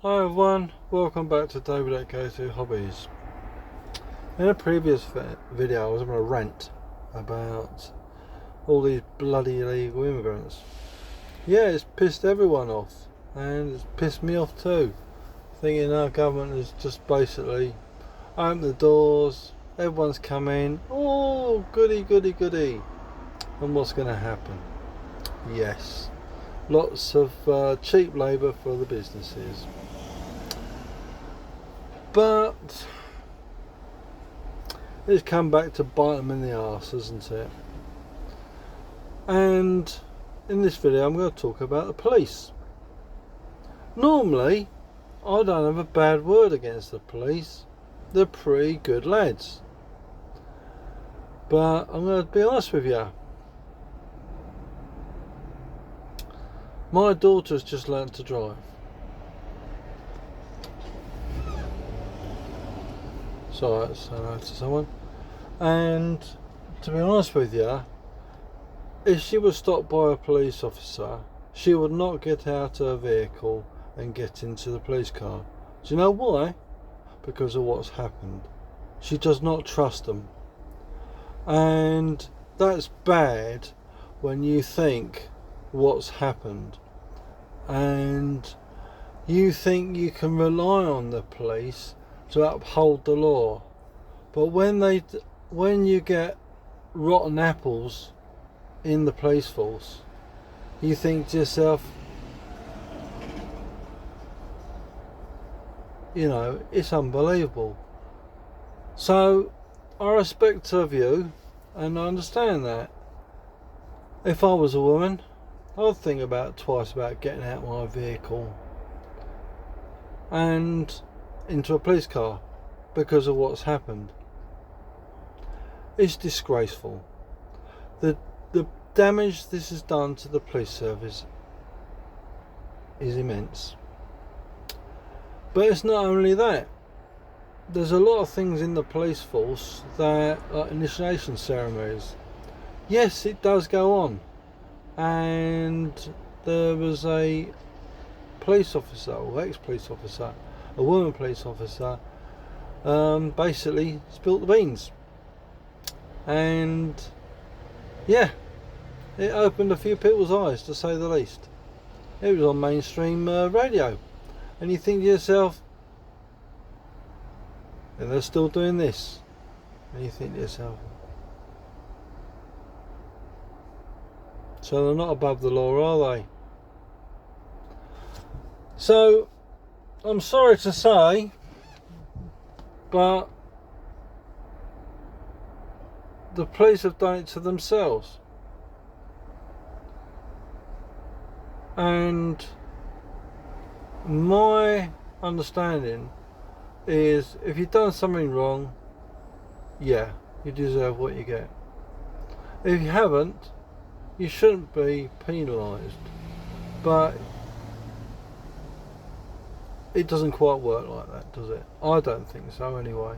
Hi everyone, welcome back to David Go2 Hobbies. In a previous video I was having a rant about all these bloody illegal immigrants. Yeah, it's pissed everyone off, and it's pissed me off too, thinking our government has just basically opened the doors, everyone's come in, oh goody goody goody, and what's going to happen? Yes, lots of cheap labour for the businesses. But it's come back to bite them in the arse, hasn't it? And in this video I'm going to talk about the police. Normally I don't have a bad word against the police. They're pretty good lads. But I'm going to be honest with you. My daughter's just learnt to drive. Sorry, that's hello to someone. And to be honest with you, if she was stopped by a police officer, she would not get out of her vehicle and get into the police car. Do you know why? Because of what's happened. She does not trust them. And that's bad when you think what's happened. And you think you can rely on the police to uphold the law, but when you get rotten apples in the police force, you think to yourself, it's unbelievable. So I respect her view, and I understand that. If I was a woman, I'd think twice about getting out my vehicle and into a police car because of what's happened. It's disgraceful. The damage this has done to the police service is immense. But it's not only that. There's a lot of things in the police force that, like initiation ceremonies. Yes, it does go on. And there was a police officer, or ex-police officer, a woman police officer, basically spilt the beans, and yeah, it opened a few people's eyes, to say the least. It was on mainstream radio, and you think to yourself, and they're still doing this, and you think to yourself, so they're not above the law, are they? So I'm sorry to say, but the police have done it to themselves. And my understanding is, if you've done something wrong, yeah, you deserve what you get. If you haven't, you shouldn't be penalised. But it doesn't quite work like that, does it? I don't think so, anyway.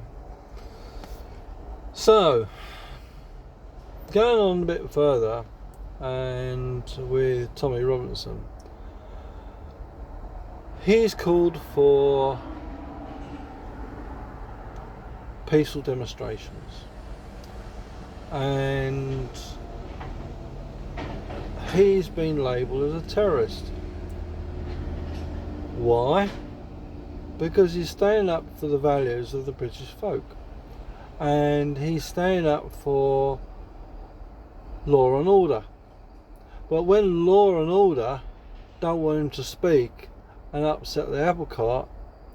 So, going on a bit further, and with Tommy Robinson, he's called for peaceful demonstrations, and he's been labelled as a terrorist. Why? Because he's standing up for the values of the British folk, and he's standing up for law and order. But when law and order don't want him to speak and upset the apple cart,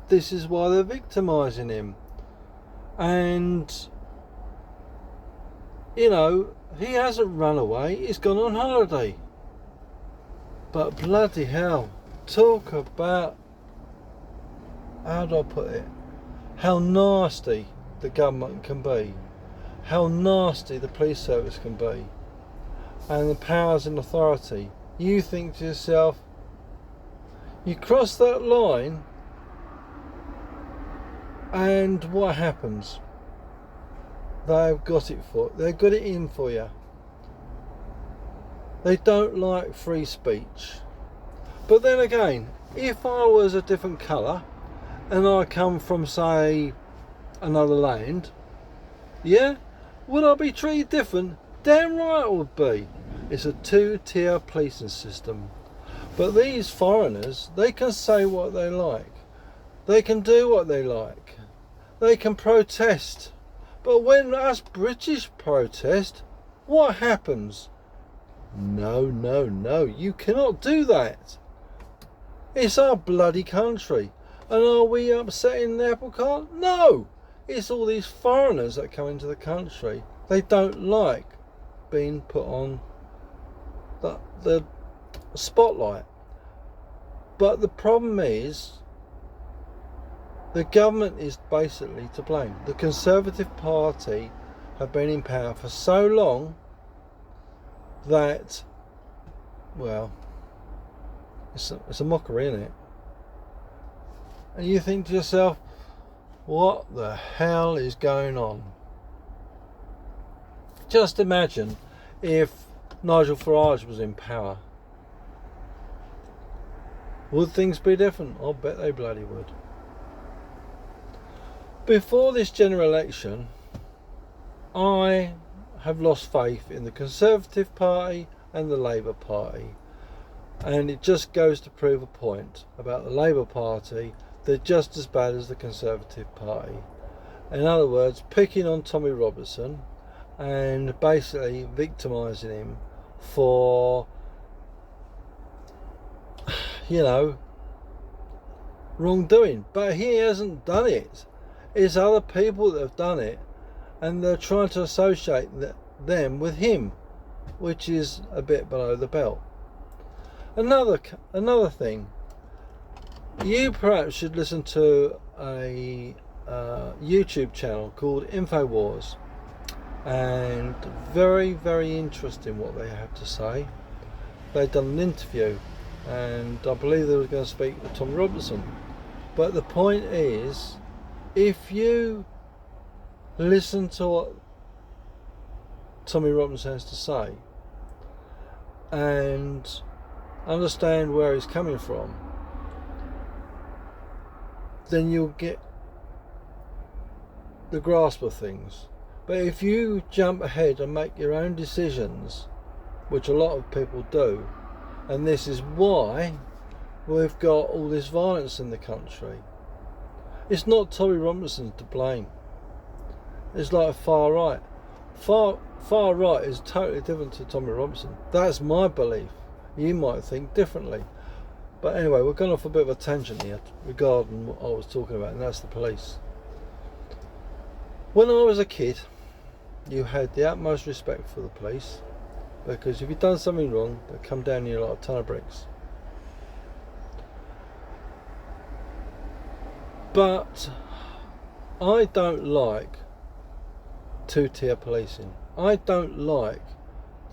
this is why they're victimising him. And he hasn't run away, he's gone on holiday. But bloody hell, talk about, how do I put it, how nasty the government can be, how nasty the police service can be, and the powers and authority. You think to yourself, you cross that line, and what happens? They've got it in for you. They don't like free speech. But then again, if I was a different colour and I come from, say, another land, yeah, would I be treated different? Damn right I would be. It's a two-tier policing system. But these foreigners, they can say what they like. They can do what they like. They can protest. But when us British protest, what happens? No, no, no, you cannot do that. It's our bloody country. And are we upsetting the apple cart? No! It's all these foreigners that come into the country. They don't like being put on the spotlight. But the problem is, the government is basically to blame. The Conservative Party have been in power for so long that, well, it's a mockery, isn't it? And you think to yourself, what the hell is going on? Just imagine if Nigel Farage was in power. Would things be different? I'll bet they bloody would. Before this general election, I have lost faith in the Conservative Party and the Labour Party. And it just goes to prove a point about the Labour Party. They're just as bad as the Conservative Party. In other words, picking on Tommy Robinson and basically victimising him for, you know, wrongdoing. But he hasn't done it. It's other people that have done it, and they're trying to associate them with him, which is a bit below the belt. Another thing, you perhaps should listen to a YouTube channel called InfoWars, and very, very interesting what they have to say. They've done an interview, and I believe they were going to speak with Tom Robinson. But the point is, if you listen to what Tommy Robinson has to say and understand where he's coming from, then you'll get the grasp of things. But if you jump ahead and make your own decisions, which a lot of people do, and this is why we've got all this violence in the country, it's not Tommy Robinson to blame. It's like far right. Far right is totally different to Tommy Robinson. That's my belief. You might think differently. But anyway, we're going off a bit of a tangent here regarding what I was talking about, and that's the police. When I was a kid, you had the utmost respect for the police, because if you'd done something wrong, they'd come down you like a ton of bricks. But I don't like two-tier policing. I don't like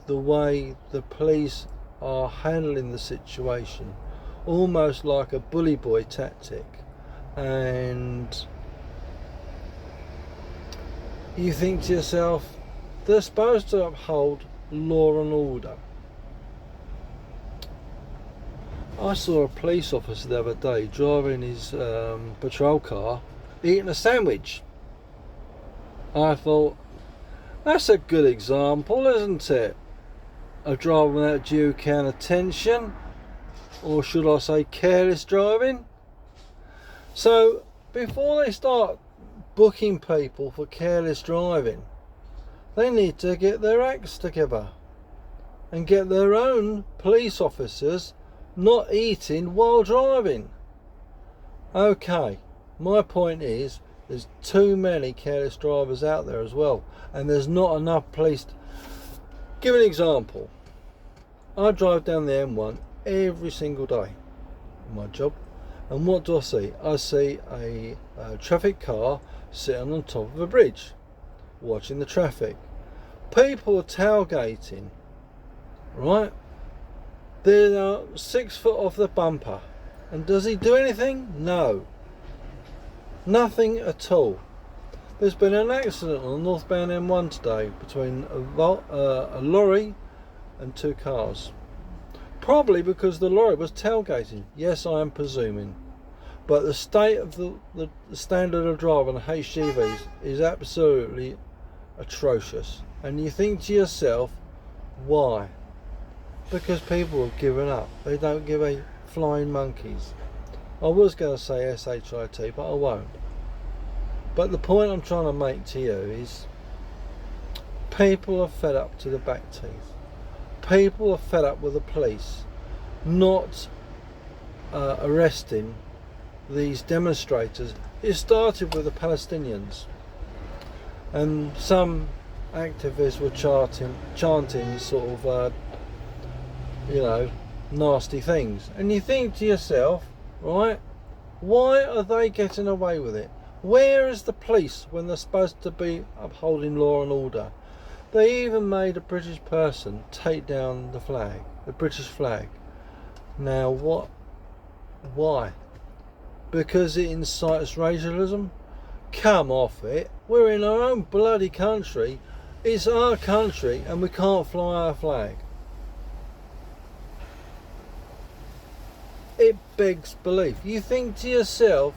the way the police are handling the situation, almost like a bully boy tactic. And you think to yourself, they're supposed to uphold law and order. I saw a police officer the other day driving his patrol car, eating a sandwich. I thought, that's a good example, isn't it? Of driving without due care and attention, or should I say careless driving. So before they start booking people for careless driving, they need to get their acts together and get their own police officers not eating while driving. Okay, my point is, there's too many careless drivers out there as well, and there's not enough police. Give an example. I drive down the M1 every single day in my job, and what do I see? I see a traffic car sitting on top of a bridge watching the traffic. People are tailgating, right? They're 6 foot off the bumper, and does he do anything? No, nothing at all. There's been an accident on the northbound M1 today between a lorry and 2 cars. Probably because the lorry was tailgating. Yes, I am presuming. But the state of the standard of drive on HGVs is absolutely atrocious. And you think to yourself, why? Because people have given up. They don't give a flying monkeys. I was going to say SHIT, but I won't. But the point I'm trying to make to you is people are fed up to the back teeth. People are fed up with the police not arresting these demonstrators. It started with the Palestinians, and some activists were chanting sort of nasty things, and you think to yourself, right, why are they getting away with it? Where is the police when they're supposed to be upholding law and order? They even made a British person take down the flag, the British flag. Now what? Why? Because it incites racialism? Come off it. We're in our own bloody country. It's our country and we can't fly our flag. It begs belief. You think to yourself,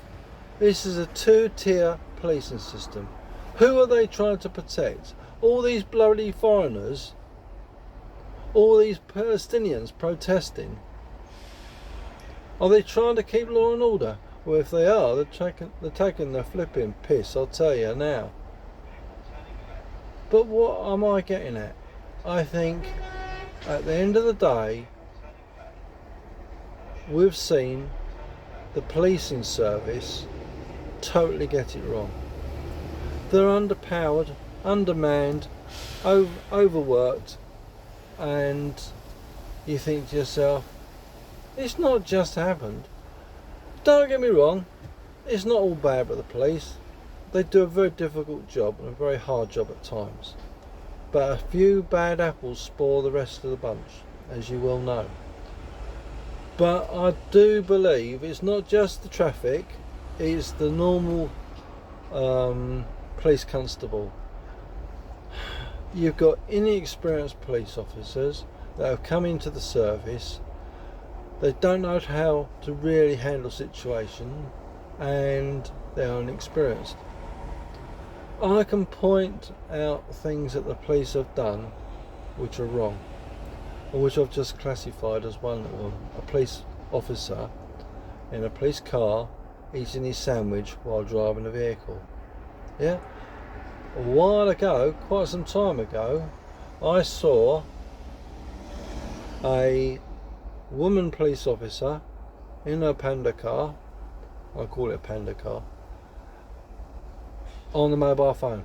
this is a two-tier policing system. Who are they trying to protect? All these bloody foreigners? All these Palestinians protesting? Are they trying to keep law and order? Well, if they are, they're taking their flipping piss, I'll tell you now. But what am I getting at? I think at the end of the day, we've seen the policing service totally get it wrong. They're underpowered, undermanned, overworked, and you think to yourself, it's not just happened. Don't get me wrong, it's not all bad with the police. They do a very difficult job and a very hard job at times. But a few bad apples spoil the rest of the bunch, as you well know. But I do believe it's not just the traffic, it's the normal police constable. You've got inexperienced police officers that have come into the service. They don't know how to really handle situation, and they're inexperienced. I can point out things that the police have done which are wrong, or which I've just classified as one, or a police officer in a police car eating his sandwich while driving a vehicle. Yeah? A while ago, quite some time ago, I saw a woman police officer in a panda car, I call it a panda car, on the mobile phone.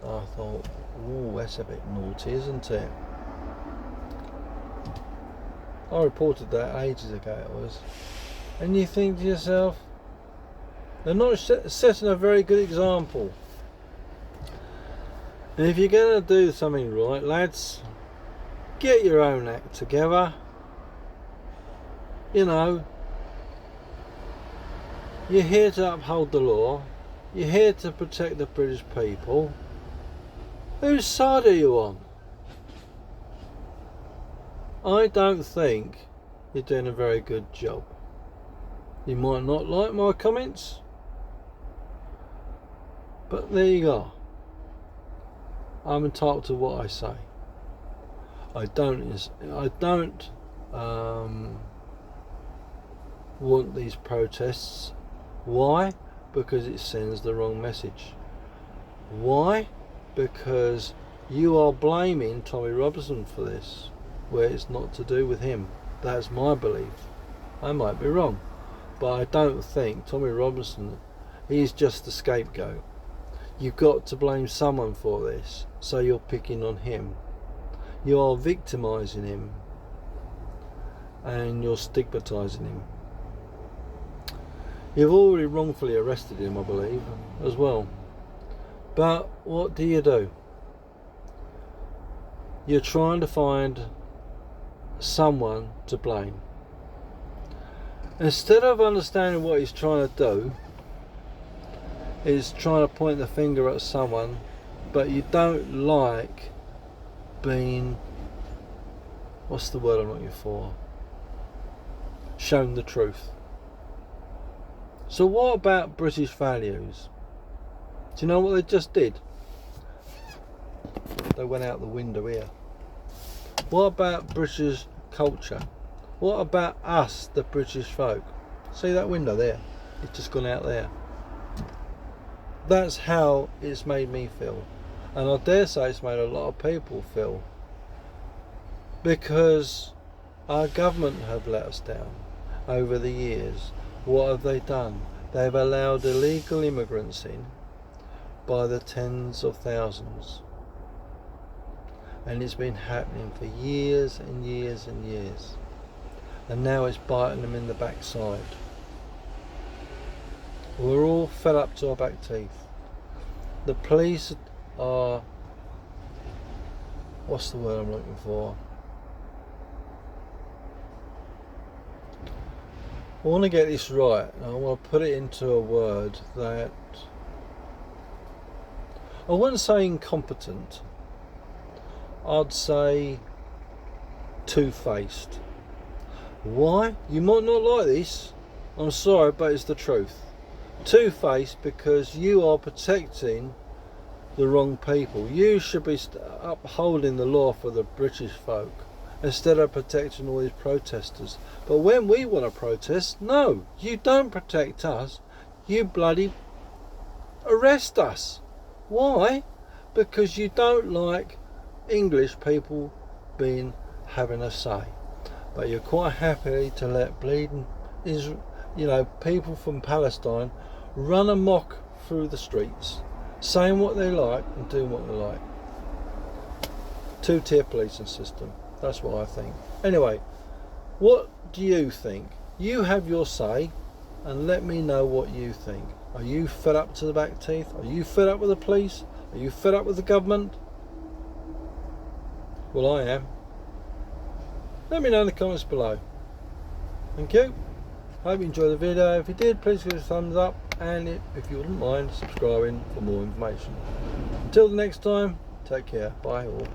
I thought, ooh, that's a bit naughty, isn't it? I reported that ages ago it was. And you think to yourself, they're not setting a very good example. And if you're going to do something right, lads, get your own act together. You know, you're here to uphold the law. You're here to protect the British people. Whose side are you on? I don't think you're doing a very good job. You might not like my comments, but there you go. I'm entitled to what I say. I don't want these protests. Why? Because it sends the wrong message. Why? Because you are blaming Tommy Robinson for this, where it's not to do with him. That's my belief. I might be wrong, but I don't think Tommy Robinson, he's just the scapegoat. You've got to blame someone for this, so you're picking on him. You are victimising him, and you're stigmatising him. You've already wrongfully arrested him, I believe, as well. But what do? You're trying to find someone to blame. Instead of understanding what he's trying to do, is trying to point the finger at someone, but you don't like being what's the word I'm looking for? Shown the truth. So what about British values? Do you know what they just did? They went out the window here. What about British culture? What about us, the British folk? See that window there? It's just gone out there. That's how it's made me feel. And I dare say it's made a lot of people feel. Because our government have let us down over the years. What have they done? They've allowed illegal immigrants in by the tens of thousands. And it's been happening for years and years and years. And now it's biting them in the backside. We're all fed up to our back teeth. The police are, what's the word I'm looking for? I want to get this right. I want to put it into a word that, I wouldn't say incompetent. I'd say two-faced. Why? You might not like this. I'm sorry, but it's the truth. Two-faced because you are protecting the wrong people. You should be upholding the law for the British folk instead of protecting all these protesters. But when we want to protest, no, you don't protect us. You bloody arrest us. Why? Because you don't like English people having a say, but you're quite happy to let bleeding people from Palestine run amok through the streets, saying what they like and doing what they like. Two-tier policing system. That's what I think. Anyway, what do you think? You have your say, and let me know what you think. Are you fed up to the back teeth? Are you fed up with the police? Are you fed up with the government? Well, I am. Let me know in the comments below. Thank you. Hope you enjoyed the video. If you did, please give it a thumbs up, and if you wouldn't mind subscribing for more information. Until the next time, take care. Bye all.